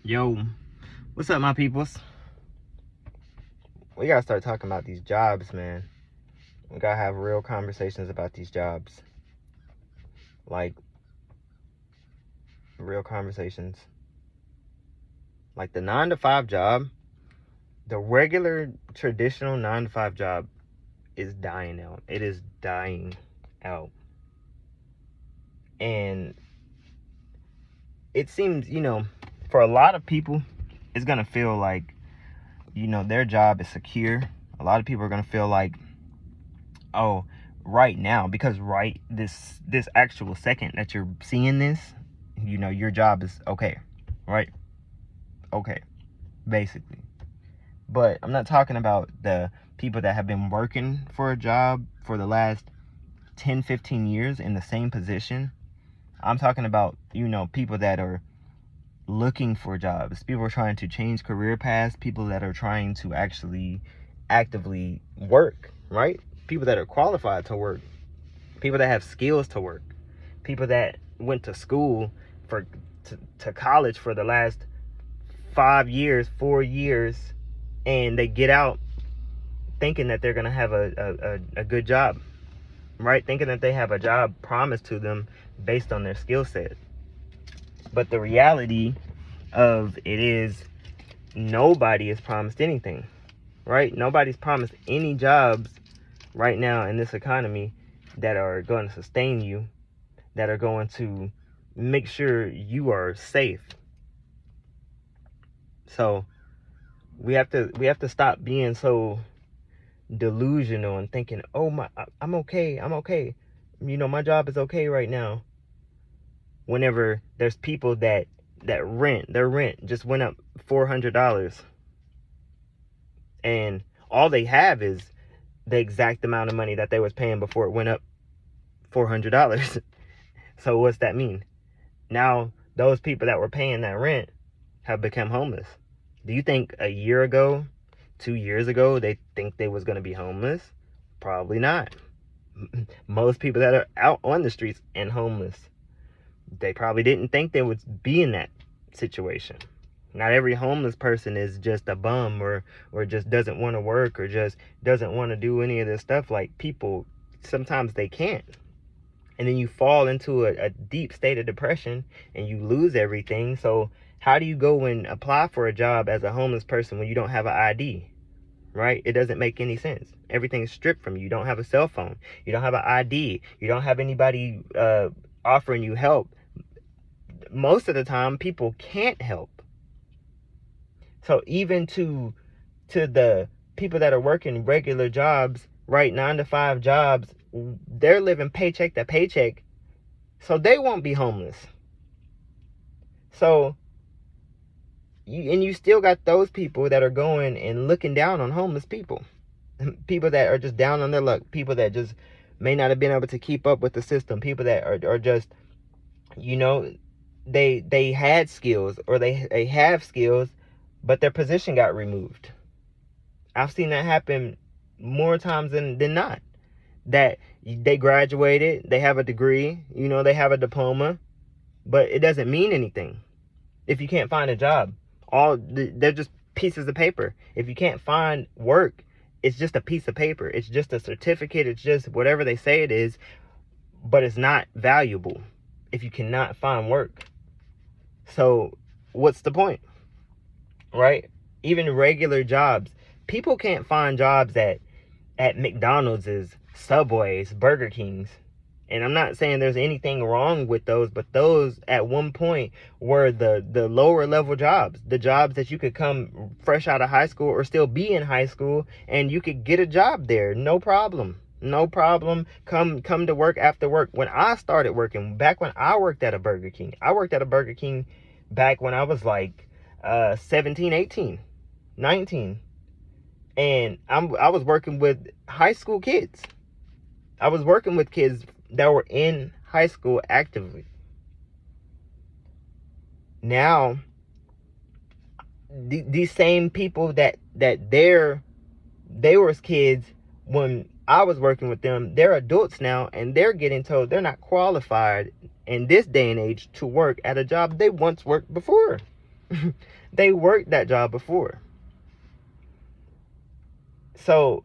Yo, what's up, my peoples? We gotta start talking about these jobs, man. We gotta have real conversations about these jobs. Like, real conversations. Like the 9 to 5 job, the regular traditional 9 to 5 job is dying out. It is dying out. And it seems, for a lot of people, it's gonna feel like, their job is secure. A lot of people are gonna feel like, oh, right now, because this actual second that you're seeing this, your job is okay, right? Okay, basically. But I'm not talking about the people that have been working for a job for the last 10-15 years in the same position. I'm talking about, people that are looking for jobs. People are trying to change career paths. People that are trying to actually actively work, right? People that are qualified to work. People that have skills to work. People that went to school to college for the last 5 years, 4 years, and they get out thinking that they're going to have a good job, right? Thinking that they have a job promised to them based on their skill set. But the reality of it is nobody is promised anything, right? Nobody's promised any jobs right now in this economy that are going to sustain you, that are going to make sure you are safe. So we have to stop being so delusional and thinking, oh, I'm okay. My job is okay right now. Whenever there's people that their rent just went up $400, and all they have is the exact amount of money that they was paying before it went up $400. So what's that mean? Now those people that were paying that rent have become homeless. Do you think a year ago, 2 years ago, they think they was going to be homeless? Probably not. Most people that are out on the streets and homeless, they probably didn't think they would be in that situation. Not every homeless person is just a bum or just doesn't want to work or just doesn't want to do any of this stuff. Like, people, sometimes they can't. And then you fall into a deep state of depression and you lose everything. So how do you go and apply for a job as a homeless person when you don't have an ID? Right? It doesn't make any sense. Everything is stripped from you. You don't have a cell phone. You don't have an ID. You don't have anybody offering you help. Most of the time, people can't help. So even to the people that are working regular jobs, right, 9 to 5 jobs, they're living paycheck to paycheck, so they won't be homeless. So you still got those people that are going and looking down on homeless people. People that are just down on their luck. People that just may not have been able to keep up with the system. People that are just, they had skills, or they have skills, but their position got removed. I've seen that happen more times than not. That they graduated, they have a degree, they have a diploma, but it doesn't mean anything if you can't find a job. They're just pieces of paper. If you can't find work, it's just a piece of paper. It's just a certificate. It's just whatever they say it is, but it's not valuable if you cannot find work. So what's the point, right? Even regular jobs, people can't find jobs at McDonald's, Subways, Burger Kings. And I'm not saying there's anything wrong with those, but those at one point were the lower level jobs, the jobs that you could come fresh out of high school or still be in high school and you could get a job there. No problem. Come to work after work. When I started working, back when I worked at a Burger King, back when I was like 17, 18, 19. And I was working with high school kids. I was working with kids that were in high school actively. Now, these same people that they were kids when I was working with them, they're adults now, and they're getting told they're not qualified in this day and age to work at a job they once worked before. They worked that job before. So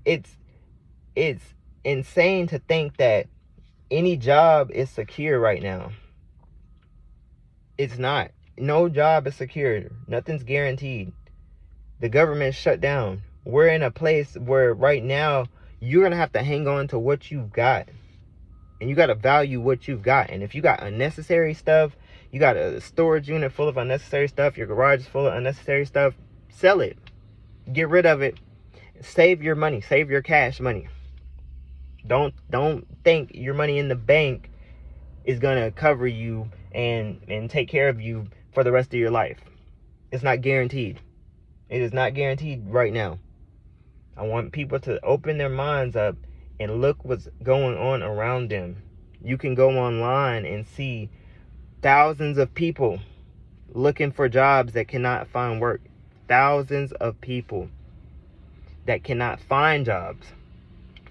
it's insane to think that any job is secure right now. It's not. No job is secure. Nothing's guaranteed. The government shut down. We're in a place where right now you're going to have to hang on to what you've got. And you got to value what you've got. And if you got unnecessary stuff, you got a storage unit full of unnecessary stuff, your garage is full of unnecessary stuff, sell it. Get rid of it. Save your money. Save your cash money. Don't think your money in the bank is going to cover you and take care of you for the rest of your life. It's not guaranteed. It is not guaranteed right now. I want people to open their minds up and look what's going on around them. You can go online and see thousands of people looking for jobs that cannot find work. Thousands of people that cannot find jobs.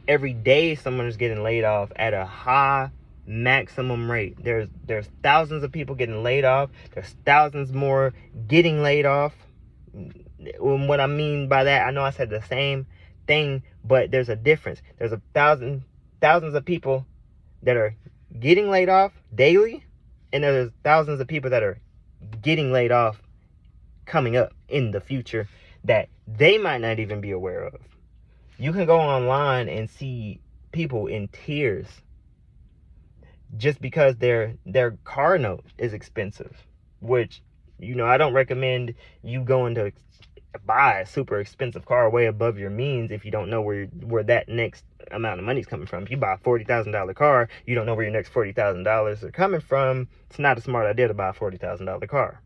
Every day someone is getting laid off at a high maximum rate. There's thousands of people getting laid off. There's thousands more getting laid off. And what I mean by that, I know I said the same thing, but there's a difference. There's thousands of people that are getting laid off daily, and there's thousands of people that are getting laid off coming up in the future that they might not even be aware of. You can go online and see people in tears just because their car note is expensive, which, you know, I don't recommend you going to buy a super expensive car way above your means if you don't know where that next amount of money is coming from. If you buy a $40,000 car, you don't know where your next $40,000 are coming from. It's not a smart idea to buy a $40,000 car.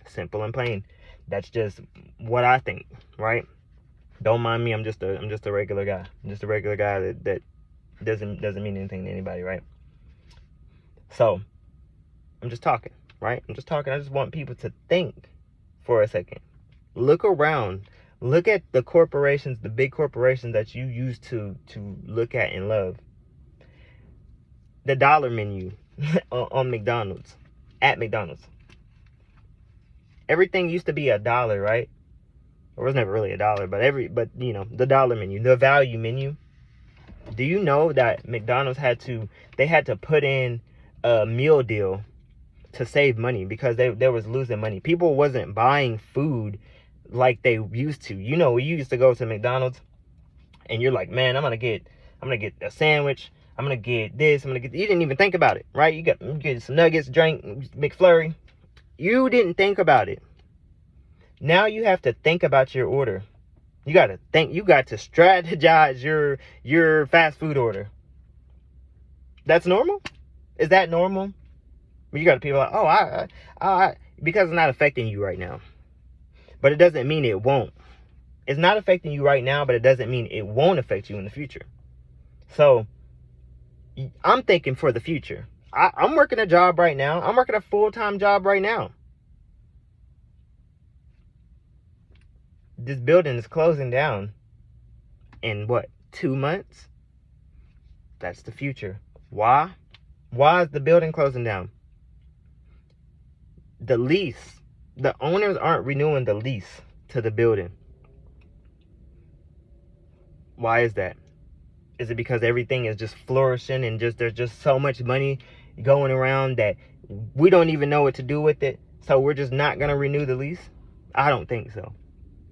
Simple and plain. That's just what I think, right? Don't mind me. I'm just a regular guy. I'm just a regular guy that doesn't mean anything to anybody, right? So I'm just talking, right? I'm just talking. I just want people to think for a second. Look around. Look at the corporations, the big corporations that you used to look at and love. The dollar menu on McDonald's, at McDonald's. Everything used to be $1, right? It was never really $1, but you know, the dollar menu, the value menu. Do you know that McDonald's had to put in a meal deal to save money because they was losing money? People wasn't buying food like they used to. You know, you used to go to McDonald's and you're like, man, I'm gonna get a sandwich, I'm gonna get this, you didn't even think about it, right? You get some nuggets, drink, McFlurry. You didn't think about it. Now you have to think about your order. You got to strategize your fast food order. That's normal? Is that normal? You got people like, I because it's not affecting you right now. But it doesn't mean it won't. It's not affecting you right now, but it doesn't mean it won't affect you in the future. So I'm thinking for the future. I'm working a job right now. I'm working a full-time job right now. This building is closing down in 2 months? That's the future. Why? Why is the building closing down? The lease. The owners aren't renewing the lease to the building. Why is that? Is it because everything is just flourishing and there's just so much money going around that we don't even know what to do with it, so we're just not going to renew the lease? I don't think so.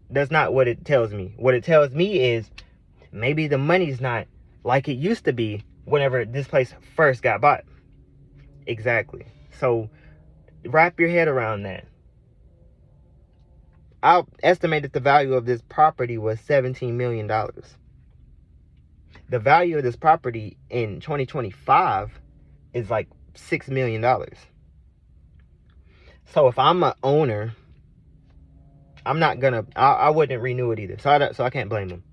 That's not what it tells me. What it tells me is maybe the money's not like it used to be whenever this place first got bought. Exactly. So wrap your head around that. I estimated the value of this property was $17 million. The value of this property in 2025 is like $6 million. So if I'm an owner, I wouldn't renew it either. So I can't blame them.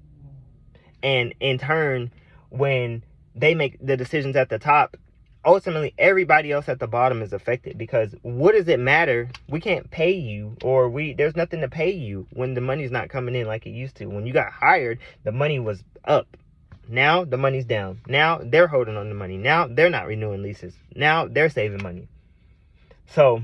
And in turn, when they make the decisions at the top, ultimately everybody else at the bottom is affected, because what does it matter? We can't pay you, or there's nothing to pay you when the money's not coming in like it used to. When you got hired, the money was up. Now the money's down. Now they're holding on to money. Now they're not renewing leases. Now they're saving money. So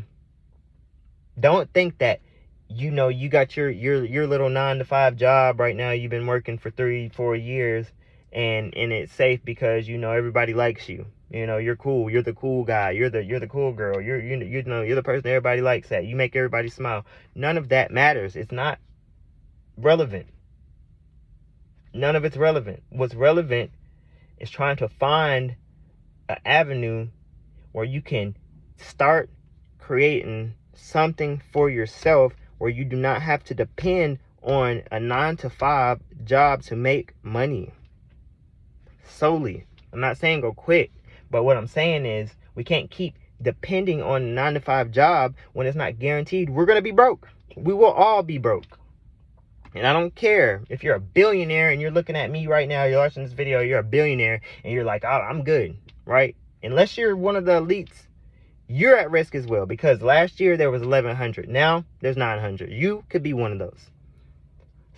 Don't think that, you got your little 9 to 5 job right now. You've been working for 3-4 years, and it's safe because everybody likes you. You're cool. You're the cool guy. You're the cool girl. You're the person everybody likes. That you make everybody smile. None of that matters. It's not relevant. None of it's relevant. What's relevant is trying to find an avenue where you can start creating something for yourself, where you do not have to depend on a 9 to 5 job to make money solely. I'm not saying go quit, but what I'm saying is we can't keep depending on a 9 to 5 job when it's not guaranteed. We're going to be broke. We will all be broke. And I don't care if you're a billionaire and you're looking at me right now, you're watching this video, you're a billionaire and you're like, oh, I'm good, right? Unless you're one of the elites, you're at risk as well, because last year there was 1,100. Now there's 900. You could be one of those.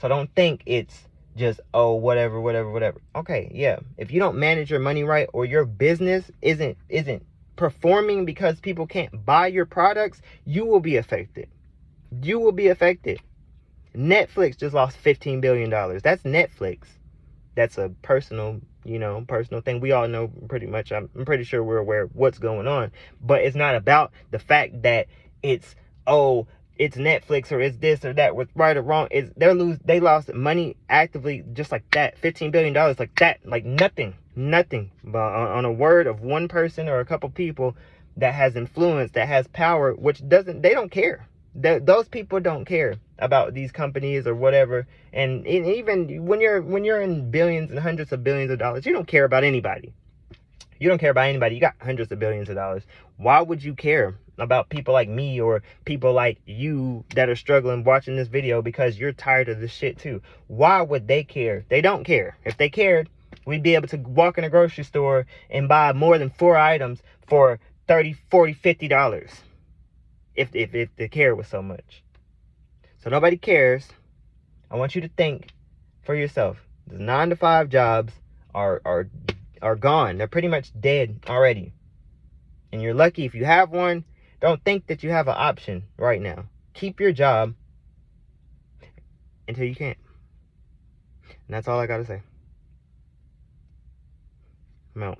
So don't think it's just, oh, whatever. Okay, yeah. If you don't manage your money right, or your business isn't performing because people can't buy your products, you will be affected. You will be affected. Netflix just lost $15 billion. That's Netflix. That's a personal thing. We all know pretty much. I'm pretty sure we're aware of what's going on. But it's not about the fact that it's Netflix or it's this or that, with right or wrong. They lost money actively just like that. $15 billion like that. Like nothing. But on a word of one person or a couple people that has influence, that has power, they don't care. Those people don't care about these companies or whatever. And even when you're in billions and hundreds of billions of dollars, you don't care about anybody. You don't care about anybody. You got hundreds of billions of dollars. Why would you care about people like me or people like you that are struggling watching this video because you're tired of this shit too? Why would they care? They don't care. If they cared, we'd be able to walk in a grocery store and buy more than 4 items for $30, $40, $50. If the care was so much. So nobody cares. I want you to think for yourself. The 9 to 5 jobs are gone. They're pretty much dead already. And you're lucky if you have one. Don't think that you have an option right now. Keep your job until you can't. And that's all I gotta say. I'm out.